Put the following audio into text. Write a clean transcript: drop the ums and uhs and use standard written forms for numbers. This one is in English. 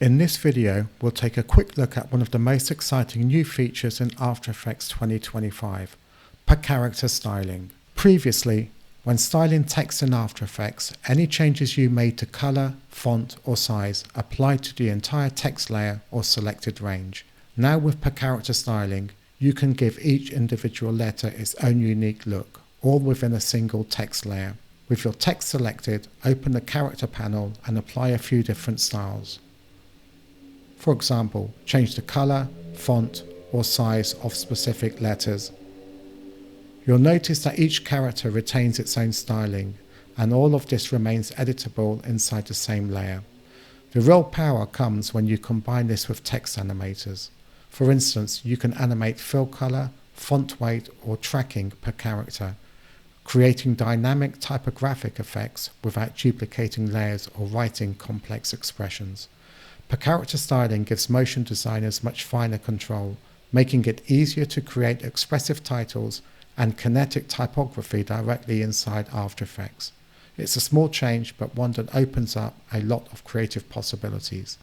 In this video, we'll take a quick look at one of the most exciting new features in After Effects 2025, per character styling. Previously, when styling text in After Effects, any changes you made to color, font, or size applied to the entire text layer or selected range. Now with per character styling, you can give each individual letter its own unique look, all within a single text layer. With your text selected, open the character panel and apply a few different styles. For example, change the color, font, or size of specific letters. You'll notice that each character retains its own styling, and all of this remains editable inside the same layer. The real power comes when you combine this with text animators. For instance, you can animate fill color, font weight, or tracking per character, creating dynamic typographic effects without duplicating layers or writing complex expressions. Per character styling gives motion designers much finer control, making it easier to create expressive titles and kinetic typography directly inside After Effects. It's a small change, but one that opens up a lot of creative possibilities.